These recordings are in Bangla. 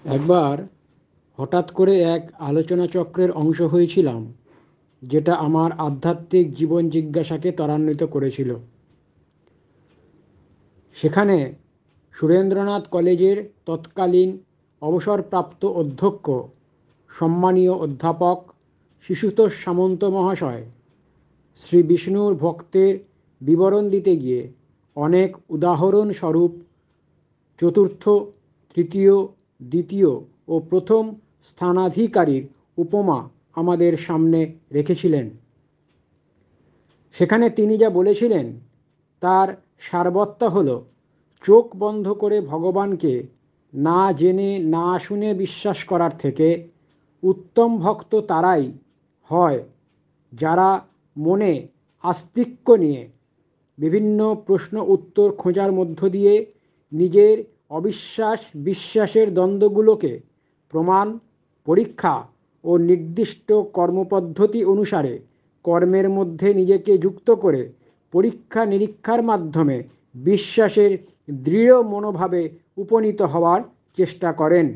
একবার হঠাৎ করে এক আলোচনা চক্রের অংশ হয়েছিলাম, যেটা আমার আধ্যাত্মিক জীবন জিজ্ঞাসাকে ত্বরান্বিত করেছিল। সেখানে সুরেন্দ্রনাথ কলেজের তৎকালীন অবসরপ্রাপ্ত অধ্যক্ষ, সম্মানীয় অধ্যাপক শিশুতোষ সামন্ত মহাশয় শ্রী বিষ্ণুর ভক্তের বিবরণ দিতে গিয়ে অনেক উদাহরণস্বরূপ চতুর্থ, তৃতীয়, দ্বিতীয় ও প্রথম স্থানাধিকারীর উপমা আমাদের সামনে রেখেছিলেন। সেখানে তিনি যা বলেছিলেন তার সারবত্তা হল, চোখ বন্ধ করে ভগবানকে না জেনে না শুনে বিশ্বাস করার থেকে উত্তম ভক্ত তারাই হয় যারা মনে আস্তিক্য নিয়ে বিভিন্ন প্রশ্ন উত্তর খোঁজার মধ্য দিয়ে নিজের অবিশ্বাস বিশ্বাসের দ্বন্দ্বগুলোকে প্রমাণ, পরীক্ষা ও নির্দিষ্ট কর্মপদ্ধতি অনুসারে কর্মের মধ্যে নিজেকে যুক্ত করে পরীক্ষা নিরীক্ষার মাধ্যমে বিশ্বাসের দৃঢ় মনোভাবে উপনীত হওয়ার চেষ্টা করেন।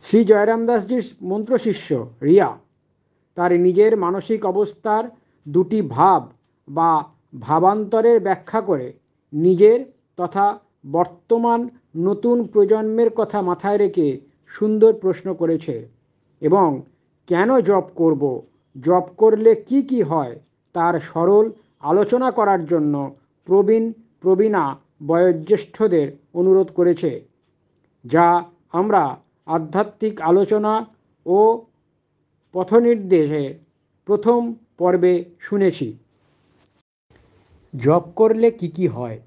শ্রী জয়রাম দাসজির মন্ত্রশিষ্য রিয়া তার নিজের মানসিক অবস্থার দুটি ভাব বা ভাবান্তরের ব্যাখ্যা করে নিজের তথা বর্তমান নতুন প্রজন্মের কথা মাথায় রেখে সুন্দর প্রশ্ন করেছে এবং কেন জপ করব, জপ করলে কি কি হয় তার সরল আলোচনা করার জন্য প্রবীণা বয়োজ্যেষ্ঠদের অনুরোধ করেছে, যা আমরা আধ্যাত্মিক আলোচনা ও পথনির্দেশের প্রথম পর্বে শুনেছি। জপ করলে কি কি হয়?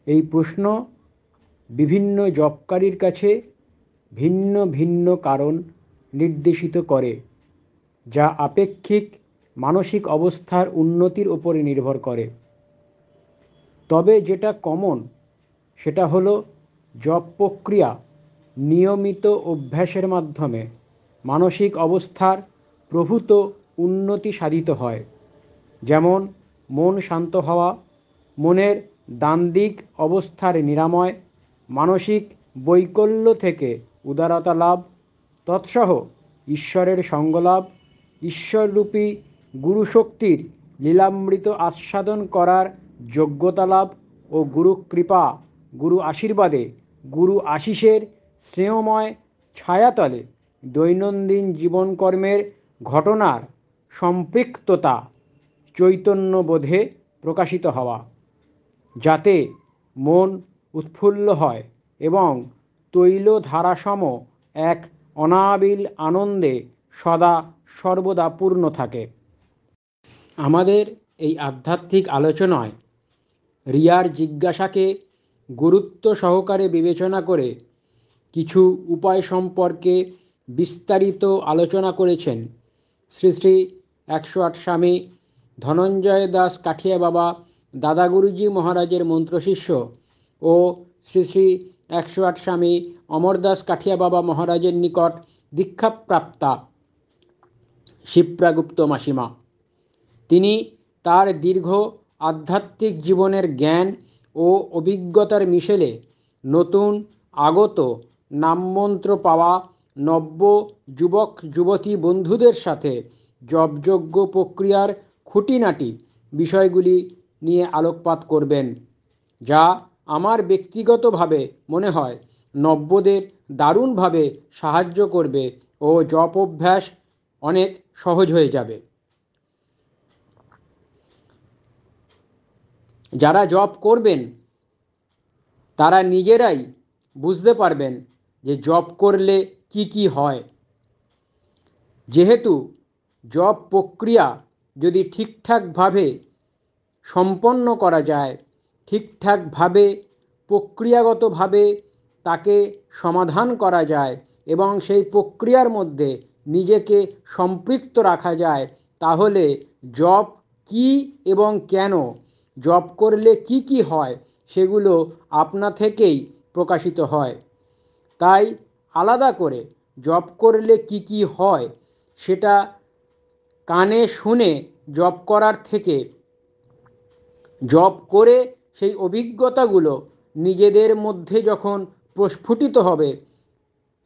এই প্রশ্ন বিভিন্ন জপকারীর কাছে ভিন্ন ভিন্ন কারণ নির্দেশিত করে, যা আপেক্ষিক মানসিক অবস্থার উন্নতির উপরে নির্ভর করে। তবে যেটা কমন সেটা হলো জপ প্রক্রিয়া নিয়মিত অভ্যাসের মাধ্যমে মানসিক অবস্থার প্রভূত উন্নতি সাধিত হয়। যেমন মন শান্ত হওয়া, মনের দ্বান্দ্বিক অবস্থার নিরাময়, মানসিক বৈকল্য থেকে উদারতা লাভ, তৎসহ ঈশ্বরের সঙ্গলাভ, ঈশ্বররূপী গুরুশক্তির লীলামৃত আস্বাদন করার যোগ্যতা লাভ ও গুরু কৃপা, গুরু আশীর্বাদে, গুরু আশিসের স্নেহময় ছায়াতলে দৈনন্দিন জীবনকর্মের ঘটনার সম্পৃক্ততা চৈতন্যবোধে প্রকাশিত হওয়া, যাতে মন উৎফুল্ল হয় এবং তৈলধারাসম এক অনাবিল আনন্দে সদা সর্বদা পূর্ণ থাকে। আমাদের এই আধ্যাত্মিক আলোচনায় রিয়ার জিজ্ঞাসাকে গুরুত্ব সহকারে বিবেচনা করে কিছু উপায় সম্পর্কে বিস্তারিত আলোচনা করেছেন শ্রী শ্রী 108 স্বামী ধনঞ্জয় দাস কাঠিয়া বাবা দাদাগুরুজি মহারাজের মন্ত্রশিষ্য ও শ্রী শ্রী 108 স্বামী অমরদাস কাঠিয়া বাবা মহারাজের নিকট দীক্ষাপ্রাপ্তা শিপ্রাগুপ্ত মাসিমা। তিনি তার দীর্ঘ আধ্যাত্মিক জীবনের জ্ঞান ও অভিজ্ঞতার মিশেলে নতুন আগত নামমন্ত্র পাওয়া নব্য যুবক যুবতী বন্ধুদের সাথে জপযজ্ঞ প্রক্রিয়ার খুঁটিনাটি বিষয়গুলি নিয়ে আলোকপাত করবেন, যা আমার ব্যক্তিগতভাবে মনে হয় নব্যদের দারুণভাবে সাহায্য করবে ও জপ অভ্যাস অনেক সহজ হয়ে যাবে। যারা জপ করবেন তারা নিজেরাই বুঝতে পারবেন যে জপ করলে কি কি হয়। যেহেতু জপ প্রক্রিয়া যদি ঠিকঠাকভাবে সম্পন্ন করা যায়, ঠিকঠাকভাবে প্রক্রিয়াগতভাবে তাকে সমাধান করা যায় এবং সেই প্রক্রিয়ার মধ্যে নিজেকে সম্পৃক্ত রাখা যায়, তাহলে জপ কি এবং কেন, জপ করলে কি কি হয় সেগুলো আপনা থেকেই প্রকাশিত হয়। তাই আলাদা করে জপ করলে কি কি হয় সেটা কানে শুনে জপ করার থেকে জপ করে সেই অভিজ্ঞতাগুলো নিজেদের মধ্যে যখন প্রস্ফুটিত হবে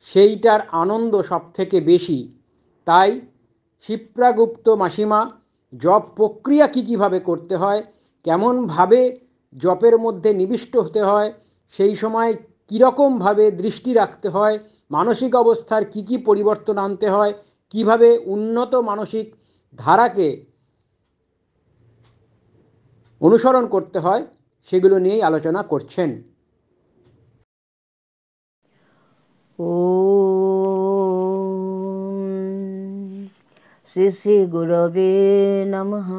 সেইটার আনন্দ সবথেকে বেশি। তাই শিপ্রাগুপ্ত মাসিমা জপ প্রক্রিয়া কীভাবে করতে হয়, কেমনভাবে জপের মধ্যে নিবিষ্ট হতে হয়, সেই সময় কীরকমভাবে দৃষ্টি রাখতে হয়, মানসিক অবস্থার কী পরিবর্তন আনতে হয়, কিভাবে উন্নত মানসিক ধারাকে অনুসরণ করতে হয়, সেগুলো নিয়েই আলোচনা করছেন। শ্রী শ্রী গুরবে নমঃ।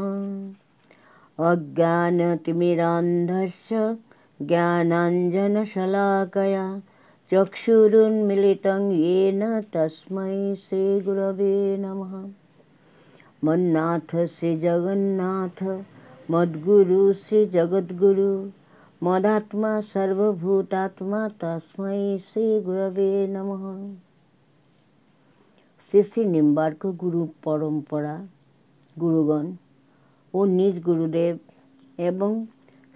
অজ্ঞানতিমিরান্ধস্য জ্ঞানাঞ্জনশলাকয়া চক্ষুरुन्मीलितं येन तस्मै श्रीगुरवे नमः। मन्नाथ श्रीजगन्नाथ मद्गुरु श्रीजगद्गुरु मदात्मा सर्वभूतात्मा तस्मै श्रीगुरवे नमः। শ্রী শ্রী নিম্বার্ক গুরু পরম্পরা গুরুগণ ও নিজ গুরুদেব এবং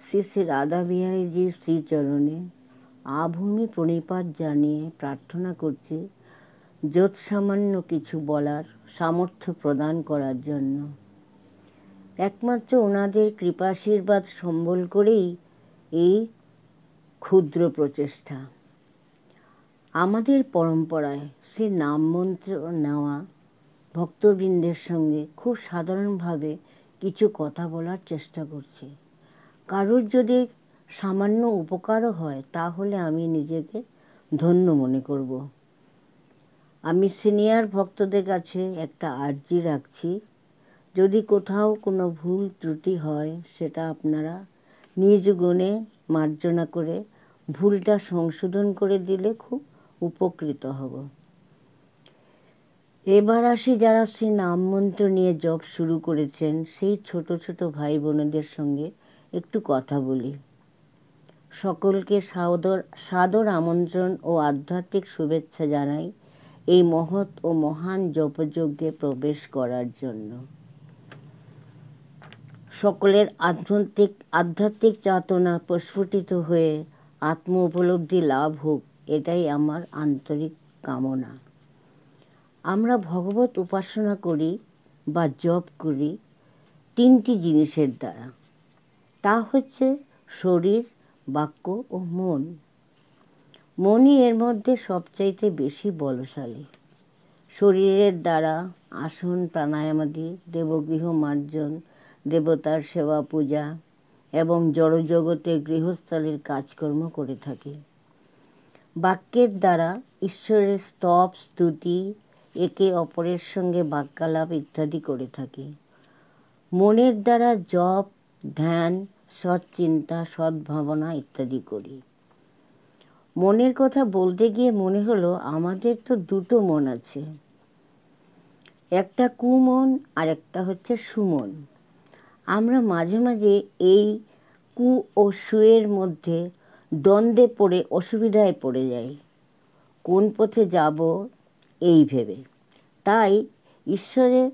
শ্রী শ্রী রাধা বিহারীজির শ্রীচরণে আভূমি প্রণিপাত জানিয়ে প্রার্থনা করছি যৎসামান্য কিছু বলার সামর্থ্য প্রদান করার জন্য। একমাত্র ওনাদের কৃপাশীর্বাদ সম্বল করেই এই ক্ষুদ্র প্রচেষ্টা। আমাদের পরম্পরায় শ্রী নাম মন্ত্র নেওয়া ভক্তবৃন্দের সঙ্গে খুব সাধারণভাবে কিছু কথা বলার চেষ্টা করছি। কারোর যদি সামান্য উপকারও হয় তাহলে আমি নিজেকে ধন্য মনে করব। আমি সিনিয়র ভক্তদের কাছে একটা আর্জি রাখছি, যদি কোথাও কোনো ভুল ত্রুটি হয় সেটা আপনারা নিজ গুণে মার্জনা করে ভুলটা সংশোধন করে দিলে খুব উপকৃত হব। এবার আসি যারা শ্রী নাম মন্ত্র নিয়ে জপ শুরু করেছেন সেই ছোট ছোট ভাই বোনেদের সঙ্গে একটু কথা বলি। সকলকে সাদর আমন্ত্রণ ও আধ্যাত্মিক শুভেচ্ছা জানাই এই মহৎ ও মহান জপযজ্ঞে প্রবেশ করার জন্য। সকলের আধ্যাত্মিক চেতনা প্রস্ফুটিত হয়ে আত্ম উপলব্ধি লাভ হোক, এটাই আমার আন্তরিক কামনা। আমরা ভগবত উপাসনা করি বা জপ করি তিনটি জিনিসের দ্বারা, তা হচ্ছে শরীর, বাক্য ও মন। মনই এর মধ্যে সবচাইতে বেশি বলশালী। শরীরের দ্বারা আসন প্রাণায়ামাদি, দেবগৃহ মার্জন, দেবতার সেবা পূজা এবং জড়জগতে গৃহস্থলীর কাজকর্ম করে থাকি। বাক্যের দ্বারা ঈশ্বরের স্তব স্তুতি, একে অপরের সঙ্গে বাক্যালাপ ইত্যাদি করে থাকি। মনের দ্বারা জপ, ধ্যান, সৎচিন্তা, সদ্ভাবনা ইত্যাদি করি। মনের কথা বলতে গিয়ে মনে হলো আমাদের তো দুটো মন আছে, একটা কুমন আর একটা হচ্ছে সুমন। আমরা মাঝে মাঝে এই কু ও সুয়ের মধ্যে দ্বন্দ্বে পড়ে অসুবিধায় পড়ে যাই, কোন পথে যাব এই ভেবে। তাই ঈশ্বরের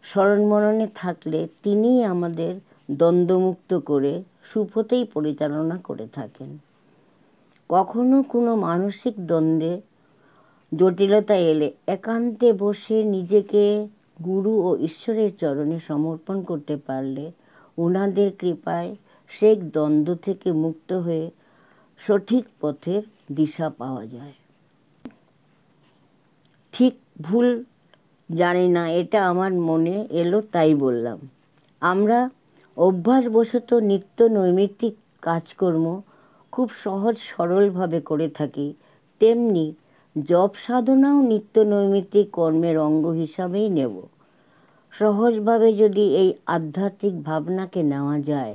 স্মরণ মননে থাকলে তিনিই আমাদের দ্বন্দ্বমুক্ত করে সুপথেই পরিচালনা করে থাকেন। কখনো কোনো মানসিক দ্বন্দ্বে জটিলতা এলে একান্তে বসে নিজেকে গুরু ও ঈশ্বরের চরণে সমর্পণ করতে পারলে ওনাদের কৃপায় সেই দ্বন্দ্ব থেকে মুক্ত হয়ে সঠিক পথের দিশা পাওয়া যায়। ঠিক ভুল জানি না, এটা আমার মনে এলো তাই বললাম। আমরা অভ্যাসবশত নিত্য নৈমিত্তিক কাজকর্ম খুব সহজ সরলভাবে করে থাকি, তেমনি জপ সাধনাও নিত্য নৈমিত্তিক কর্মের অঙ্গ হিসাবেই নেব। সহজভাবে যদি এই আধ্যাত্মিক ভাবনাকে নেওয়া যায়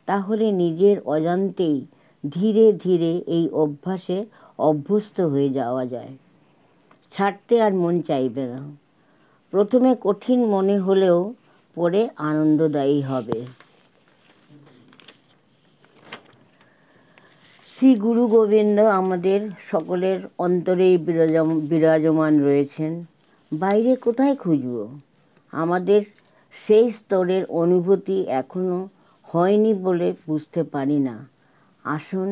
তাহলে নিজের অজান্তেই ধীরে ধীরে এই অভ্যাসে অভ্যস্ত হয়ে যাওয়া যায়। ছাড়তে আর মন চাইবে না। প্রথমে কঠিন মনে হলেও পরে আনন্দদায়ী হবে। শ্রী গুরু গোবিন্দ আমাদের সকলের অন্তরেই বিরাজমান রয়েছেন, বাইরে কোথায় খুঁজব? আমাদের সেই স্তরের অনুভূতি এখনো হয়নি বলে বুঝতে পারি না। আসন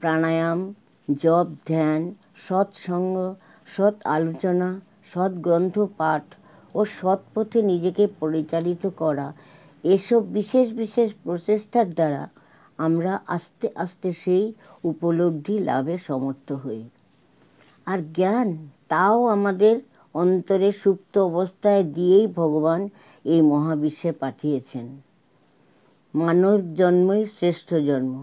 প্রাণায়াম, জপ, ধ্যান, সৎসঙ্গ, সৎ আলোচনা, সৎ গ্রন্থ পাঠ ও সৎ পথে নিজেকে পরিচালিত করা, এসব বিশেষ বিশেষ প্রচেষ্টার দ্বারা আমরা আস্তে আস্তে সেই উপলব্ধি লাভে সমর্থ হই। আর জ্ঞান, তাও আমাদের অন্তরে সুপ্ত অবস্থায় দিয়েই ভগবান এই মহাবিশ্বে পাঠিয়েছেন। মানব জন্মই শ্রেষ্ঠ জন্ম,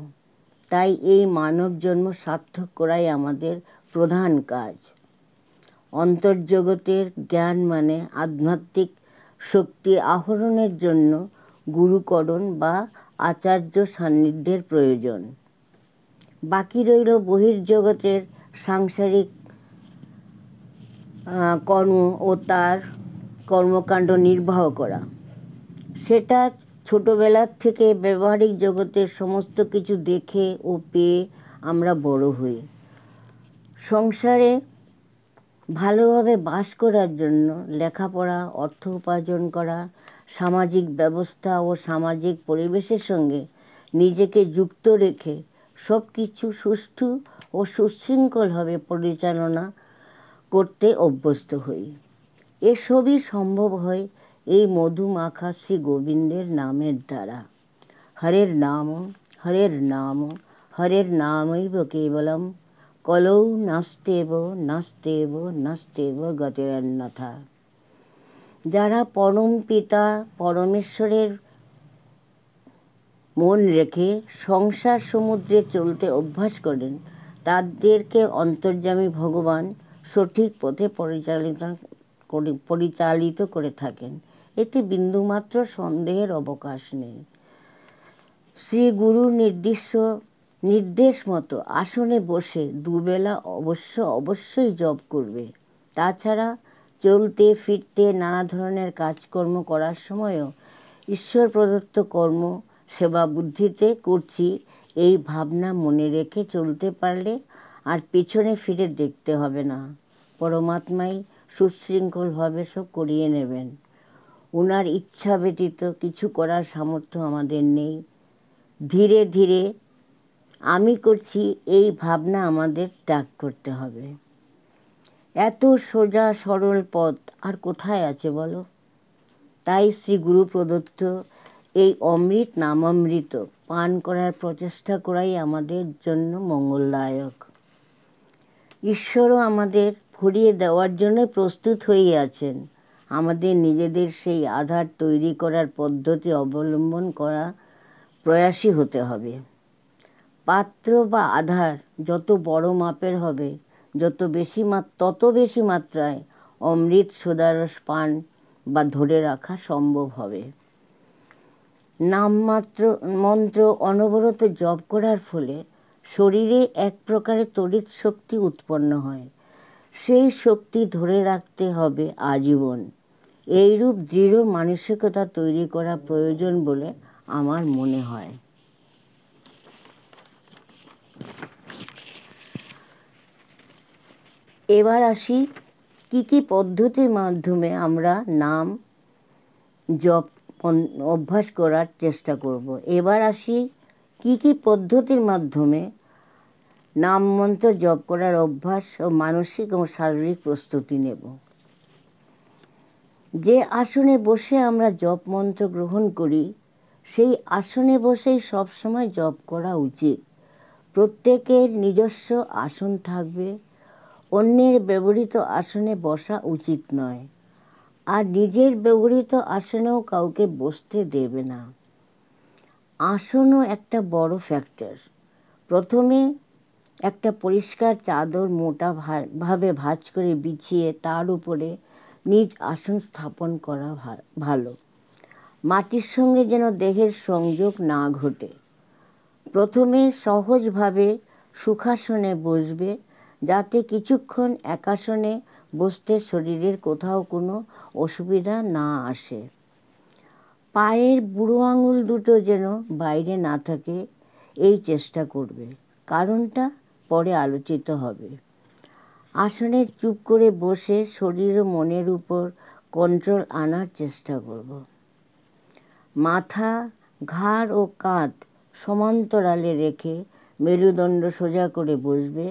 তাই এই মানব জন্ম সার্থক করাই আমাদের প্রধান কাজ। অন্তর্জগতের জ্ঞান মানে আধ্যাত্মিক শক্তি আহরণের জন্য গুরুকরণ বা আচার্য সান্নিধ্যের প্রয়োজন। বাকি রইল বহির্জগতের সাংসারিক কর্ম ও তার কর্মকাণ্ড নির্বাহ করা। সেটা ছোটবেলার থেকে ব্যবহারিক জগতের সমস্ত কিছু দেখে ও পেয়ে আমরা বড় হই। সংসারে ভালোভাবে বাস করার জন্য লেখাপড়া, অর্থ উপার্জন করা, সামাজিক ব্যবস্থা ও সামাজিক পরিবেশের সঙ্গে নিজেকে যুক্ত রেখে সব কিছু সুষ্ঠু ও সুশৃঙ্খলভাবে পরিচালনা করতে অভ্যস্ত হই। এসবই সম্ভব হয় এই মধুমাখা শ্রী গোবিন্দের নামের দ্বারা। হরের নাম হরের নাম হরের নামৈব কেবলম কলৌ নাস্তেব নাস্তেব নাস্তেব গতিরন্যথা। যারা পরম পিতা পরমেশ্বরের মন রেখে সংসার সমুদ্রে চলতে অভ্যাস করেন, তাদেরকে অন্তর্যামী ভগবান সঠিক পথে পরিচালিত করে থাকেন। এতে বিন্দুমাত্র সন্দেহের অবকাশ নেই। শ্রী গুরুর নির্দেশ মতো আসনে বসে দুবেলা অবশ্যই জপ করবে। তাছাড়া চলতে ফিরতে নানা ধরনের কাজকর্ম করার সময়ও ঈশ্বর প্রদত্ত কর্ম সেবা বুদ্ধিতে করছি এই ভাবনা মনে রেখে চলতে পারলে আর পেছনে ফিরে দেখতে হবে না। পরমাত্মাই সুশৃঙ্খলভাবে সব করিয়ে নেবেন। ওনার ইচ্ছা ব্যতীত কিছু করার সামর্থ্য আমাদের নেই। ধীরে ধীরে আমি করছি এই ভাবনা আমাদের ত্যাগ করতে হবে। এত সোজা সরল পথ আর কোথায় আছে বলো? তাই শ্রী গুরু প্রদত্ত এই অমৃত নামামৃত পান করার প্রচেষ্টা করাই আমাদের জন্য মঙ্গলদায়ক। ঈশ্বরও আমাদের ভরিয়ে দেওয়ার জন্য প্রস্তুত হয়ে আছেন। আমাদের নিজেদের সেই আধার তৈরি করার পদ্ধতি অবলম্বন করা প্রয়াসী হতে হবে। পাত্র বা আধার যত বড় মাপের হবে, তত বেশি মাত্রায় অমৃত সোদারস পান বা ধরে রাখা সম্ভব হবে। মন্ত্র অনবরত জপ করার ফলে শরীরে এক প্রকারের তড়িৎ শক্তি উৎপন্ন হয়। সেই শক্তি ধরে রাখতে হবে আজীবন। এইরূপ দৃঢ় মানসিকতা তৈরি করা প্রয়োজন বলে আমার মনে হয়। এবার আসি কি পদ্ধতির মাধ্যমে আমরা নাম জপ অভ্যাস করার চেষ্টা করব। এবার আসি কি পদ্ধতির মাধ্যমে নাম মন্ত্র জপ করার অভ্যাস ও মানসিক ও শারীরিক প্রস্তুতি নেব। যে আসনে বসে আমরা জপ মন্ত্র গ্রহণ করি, সেই আসনে বসেই সবসময় জপ করা উচিত। প্রত্যেকের নিজস্ব আসন থাকবে। অন্যের ব্যবহৃত আসনে বসা উচিত নয়, আর নিজের ব্যবহৃত আসনেও কাউকে বসতে দেবে না। আসনও একটা বড় ফ্যাক্টর। প্রথমে একটা পরিষ্কার চাদর মোটা ভাবে ভাঁজ করে বিছিয়ে তার উপরে নিজ আসন স্থাপন করা ভালো। মাটির সঙ্গে যেন দেহের সংযোগ না ঘটে। প্রথমে সহজভাবে সুখাসনে বসবে, যাতে কিছুক্ষণ একাসনে বসতে শরীরের কোথাও কোনো অসুবিধা না আসে। পায়ের বুড়ো আঙুল দুটো যেন বাইরে না থাকে, এই চেষ্টা করবে। কারণটা পরে আলোচিত হবে। আসনে চুপ করে বসে শরীর ও মনের উপর কন্ট্রোল আনার চেষ্টা করব। মাথা, ঘাড় ও কাঁধ সমান্তরালে রেখে মেরুদণ্ড সোজা করে বসবে।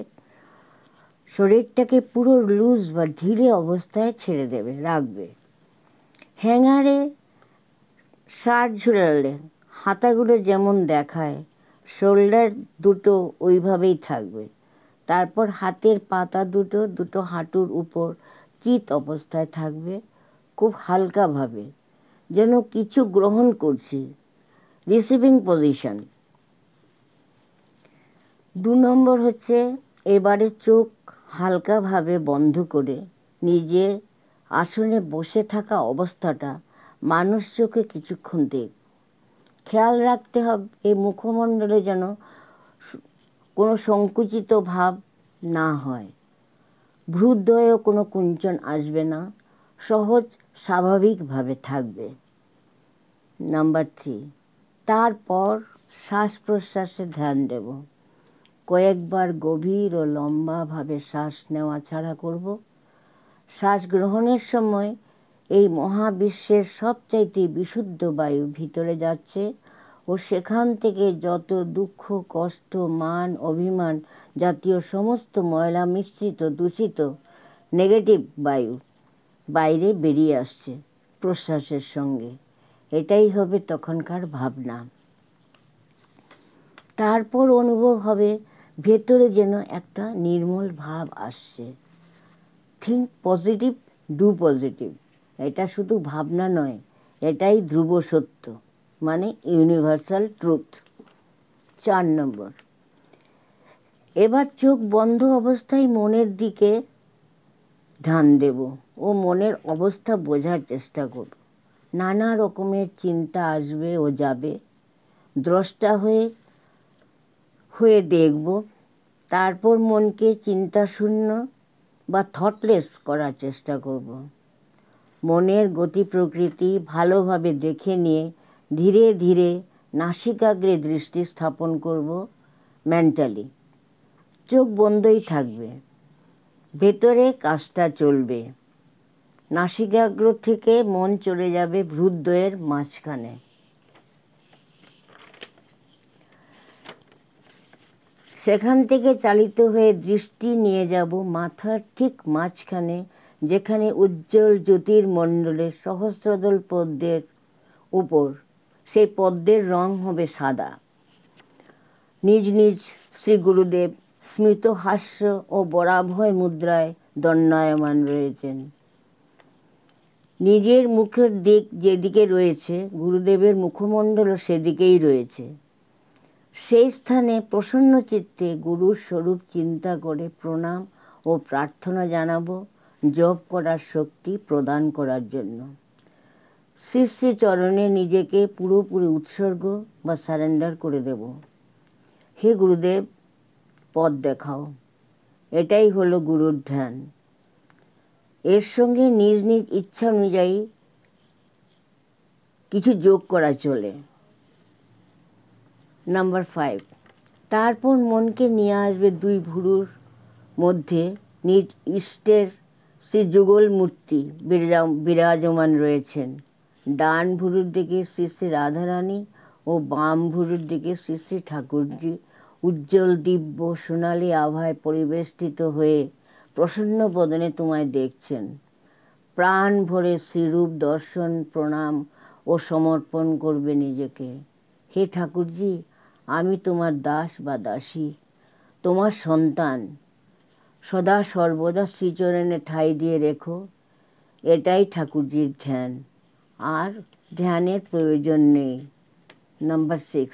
শরীরটাকে পুরো লুজ বা ঢিলে অবস্থায় ছেড়ে দেবে, রাখবে। হ্যাঙ্গারে শার্ট ঝুলালে হাতাগুলো যেমন দেখায়, শোল্ডার দুটো ওইভাবেই থাকবে। তারপর হাতের পাতা দুটো দুটো হাঁটুর উপর চিত অবস্থায় থাকবে, খুব হালকাভাবে, যেন কিছু গ্রহণ করছি, রিসিভিং পজিশন। 2 নম্বর হচ্ছে, এবারে চোখ হালকাভাবে বন্ধ করে নিজের আসনে বসে থাকা অবস্থাটা মানুষ চোখে কিছুক্ষণ দেখ। খেয়াল রাখতে হবে এই মুখমণ্ডলে যেন কোনো সংকুচিত ভাব না হয়, ভ্রুদ্বয়েও কোনো কুঞ্চন আসবে না, সহজ স্বাভাবিকভাবে থাকবে। নাম্বার 3, তারপর শ্বাস প্রশ্বাসে ধ্যান দেব। কয়েকবার গভীর ও লম্বাভাবে শ্বাস নেওয়া ছাড়া করব। শ্বাস গ্রহণের সময় এই মহাবিশ্বের সবচাইতে বিশুদ্ধ বায়ু ভিতরে যাচ্ছে ও সেখান থেকে যত দুঃখ, কষ্ট, মান, অভিমান জাতীয় সমস্ত ময়লা মিশ্রিত দূষিত নেগেটিভ বায়ু বাইরে বেরিয়ে আসছে প্রশ্বাসের সঙ্গে। এটাই হবে তখনকার ভাবনা। তারপর অনুভব হবে ভেতরে যেন একটা নির্মল ভাব আসছে। Think positive, do positive. এটা শুধু ভাবনা নয়, এটাই ধ্রুব সত্য, মানে ইউনিভার্সাল ট্রুথ। 4 নম্বর, এবার চোখ বন্ধ অবস্থায় মনের দিকে ধ্যান দেব ও মনের অবস্থা বোঝার চেষ্টা করব। নানা রকমের চিন্তা আসবে ও যাবে, দ্রষ্টা হয়ে হয়ে দেখব। তারপর মনকে চিন্তা শূন্য বা থটলেস করার চেষ্টা করব। মনের গতি প্রকৃতি ভালোভাবে দেখে নিয়ে ধীরে ধীরে নাসিকাগ্রে দৃষ্টি স্থাপন করব মেন্টালি। চোখ বন্ধই থাকবে, ভেতরে কাজটা চলবে। নাসিকাগ্র থেকে মন চলে যাবে ভ্রুদ্বয়ের মাঝখানে। সেখান থেকে চালিত হয়ে দৃষ্টি নিয়ে যাব মাথার ঠিক মাঝখানে, যেখানে উজ্জ্বল জ্যোতির্মণ্ডলের সহস্রদল পদ্মের উপর। সেই পদ্মের রং হবে সাদা। নিজ নিজ শ্রী গুরুদেব স্মিত হাস্য ও বরাভয় মুদ্রায় দণ্ডায়মান রয়েছেন। নিজের মুখের দিক যেদিকে রয়েছে, গুরুদেবের মুখমণ্ডলও সেদিকেই রয়েছে। সেই স্থানে প্রসন্ন চিত্তে গুরুর স্বরূপ চিন্তা করে প্রণাম ও প্রার্থনা জানাবো জপ করার শক্তি প্রদান করার জন্য। শ্রী শ্রী চরণে নিজেকে পুরোপুরি উৎসর্গ বা সারেন্ডার করে দেব। হে গুরুদেব, পথ দেখাও। এটাই হলো গুরুর ধ্যান। এর সঙ্গে নিজ নিজ ইচ্ছা অনুযায়ী কিছু যোগ করা চলে। নাম্বার 5, তারপর মনকে নিয়ে আসবে 2 ভুরুর মধ্যে নিজ ইষ্টের শ্রী যুগল মূর্তি বিরাজমান রয়েছেন। ডান ভুরুর দিকে শ্রী শ্রী রাধারানী ও বাম ভুরুর দিকে শ্রী শ্রী ঠাকুরজি উজ্জ্বল দিব্য সোনালী আভায় পরিবেষ্টিত হয়ে প্রসন্ন বদনে তোমায় দেখছেন। প্রাণ ভরে শ্রীরূপ দর্শন, প্রণাম ও সমর্পণ করবে নিজেকে। হে ঠাকুরজি, আমি তোমার দাস বা দাসী, তোমার সন্তান। সদা সর্বদা শ্রীচরণে ঠাঁই দিয়ে রেখো। এটাই ঠাকুরজির ধ্যান, আর ধ্যানের প্রয়োজন নেই। নাম্বার 6,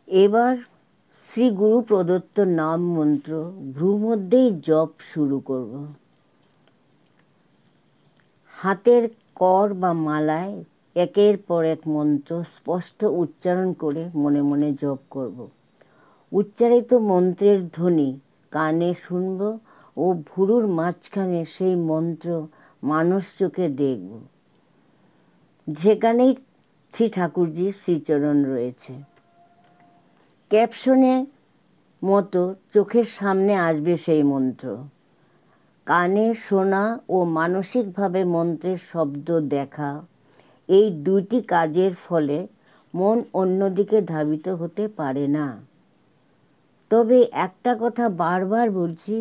এবার শ্রী গুরু প্রদত্ত নাম মন্ত্র ভ্রু মধ্যেই জপ শুরু করব। হাতের কর বা মালায় একের পর এক মন্ত্র স্পষ্ট উচ্চারণ করে মনে মনে জপ করব। উচ্চারিত মন্ত্রের ধ্বনি কানে শুনব ও ভুরুর মাঝখানে সেই মন্ত্র মানস চোখে দেখব, যেখানেই শ্রী ঠাকুরজির শ্রীচরণ রয়েছে। ক্যাপশনে মতো চোখের সামনে আসবে সেই মন্ত্র। কানে শোনা ও মানসিকভাবে মন্ত্রের শব্দ দেখা, এই 2টি কাজের ফলে মন অন্যদিকে ধাবিত হতে পারে না। তবে একটা কথা বারবার বলছি,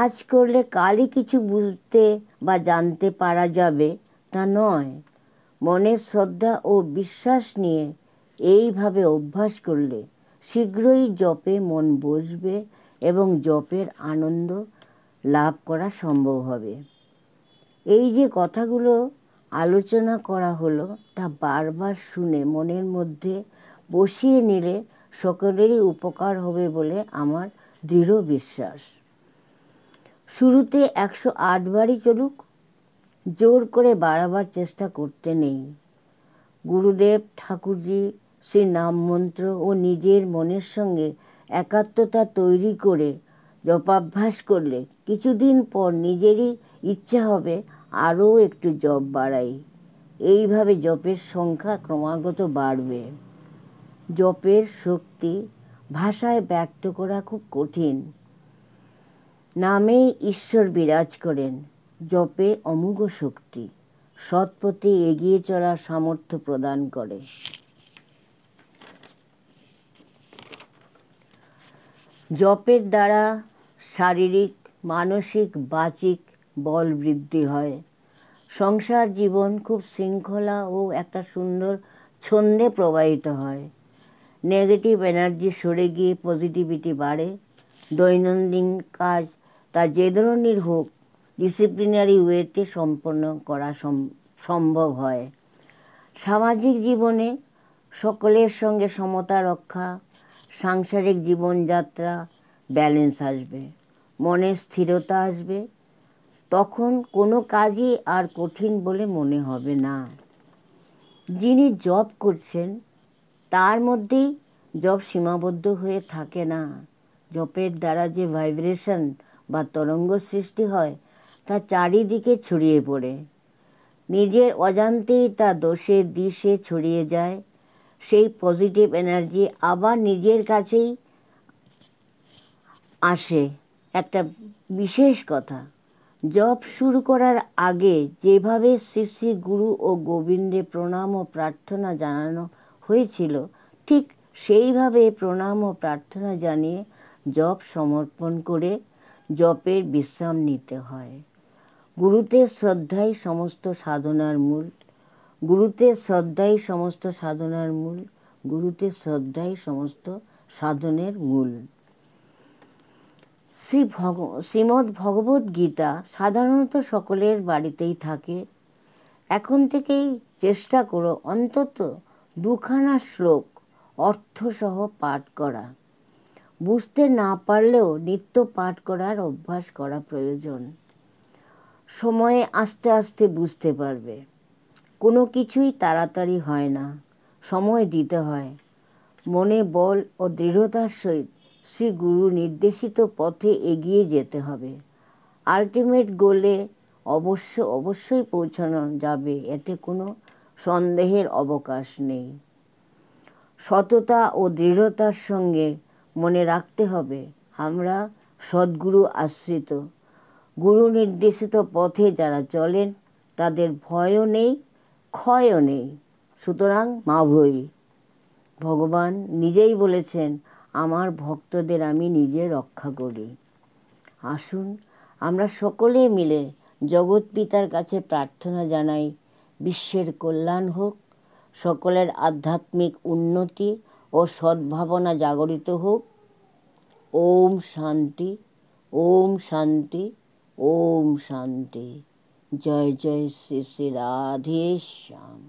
আজ করলে কালই কিছু বুঝতে বা জানতে পারা যাবে তা নয়। মনের শ্রদ্ধা ও বিশ্বাস নিয়ে এইভাবে অভ্যাস করলে শীঘ্রই জপে মন বসবে এবং জপের আনন্দ লাভ করা সম্ভব হবে। এই যে কথাগুলো আলোচনা করা হলো তা বারবার শুনে মনের মধ্যে বসিয়ে নিলে সকলেরই উপকার হবে বলে আমার দৃঢ় বিশ্বাস। শুরুতে 108 বারই চলুক, জোর করে বাড়াবার চেষ্টা করতে নেই। গুরুদেব ঠাকুরজি শ্রী নাম মন্ত্র ও নিজের মনের সঙ্গে একাত্মতা তৈরি করে জপাভ্যাস করলে কিছুদিন পর নিজেরই ইচ্ছা হবে আরও একটু জপ বাড়াই। এইভাবে জপের সংখ্যা ক্রমাগত বাড়বে। জপের শক্তি ভাষায় ব্যক্ত করা খুব কঠিন। নামেই ঈশ্বর বিরাজ করেন। জপে অমোঘ শক্তি সৎ পথে এগিয়ে চলার সামর্থ্য প্রদান করে। জপের দ্বারা শারীরিক, মানসিক, বাচিক বল বৃদ্ধি হয়। সংসার জীবন খুব শৃঙ্খলা ও একটা সুন্দর ছন্দে প্রবাহিত হয়। নেগেটিভ এনার্জি সরে গিয়ে পজিটিভিটি বাড়ে। দৈনন্দিন কাজ তা যে ধরনের হোক ডিসিপ্লিনারি ওয়েতে সম্পন্ন করা সম্ভব হয়। সামাজিক জীবনে সকলের সঙ্গে সমতা রক্ষা, সাংসারিক জীবনযাত্রা ব্যালেন্স আসবে, মনে স্থিরতা আসবে। তখন কোনো কাজই আর কঠিন বলে মনে হবে না। যিনি জপ করছেন তার মধ্যেই জপ সীমাবদ্ধ হয়ে থাকে না। জপের দ্বারা যে ভাইব্রেশন বা তরঙ্গ সৃষ্টি হয় তা চারিদিকে ছড়িয়ে পড়ে। নিজের অজান্তেই তা দোষে দিশে ছড়িয়ে যায়। সেই পজিটিভ এনার্জি আবার নিজের কাছেই আসে। একটা বিশেষ কথা, জপ শুরু করার আগে যেভাবে শ্রী শ্রী গুরু ও গোবিন্দে প্রণাম ও প্রার্থনা জানানো হয়েছিল, ঠিক সেইভাবে প্রণাম ও প্রার্থনা জানিয়ে জপ সমর্পণ করে জপের বিশ্রাম নিতে হয়। গুরুতে শ্রদ্ধাই সমস্ত সাধনার মূল। গুরুতে শ্রদ্ধাই সমস্ত সাধনার মূল। গুরুতে শ্রদ্ধাই সমস্ত সাধনের মূল। শ্রীমদ্ ভগবদ্ গীতা সাধারণত সকলের বাড়িতেই থাকে। এখন থেকেই চেষ্টা করো অন্তত 2খানা শ্লোক অর্থসহ পাঠ করা। বুঝতে না পারলেও নিত্য পাঠ করার অভ্যাস করা প্রয়োজন। সময়ে আস্তে আস্তে বুঝতে পারবে। কোনো কিছুই তাড়াতাড়ি হয় না, সময় দিতে হয়। মনে বল ও দৃঢ়তার সহিত শ্রী গুরু নির্দেশিত পথে এগিয়ে যেতে হবে। আলটিমেট গোলে অবশ্যই পৌঁছানো যাবে, এতে কোনো সন্দেহের অবকাশ নেই। সততা ও দৃঢ়তার সঙ্গে মনে রাখতে হবে আমরা সদ্গুরু আশ্রিত। গুরু নির্দেশিত পথে যারা চলেন তাদের ভয়ও নেই, ক্ষয়ও নেই। সুতরাং মা ভয়ই। ভগবান নিজেই বলেছেন, আমার ভক্তদের আমি নিজে রক্ষা করি। আসুন আমরা সকলে মিলে জগৎ পিতার কাছে প্রার্থনা জানাই, বিশ্বের কল্যাণ হোক, সকলের আধ্যাত্মিক উন্নতি ও সদ্ভাবনা জাগরিত হোক। ওম শান্তি, ওম শান্তি, ওম শান্তি। জয় জয় শ্রী শ্রী রাধে শ্যাম।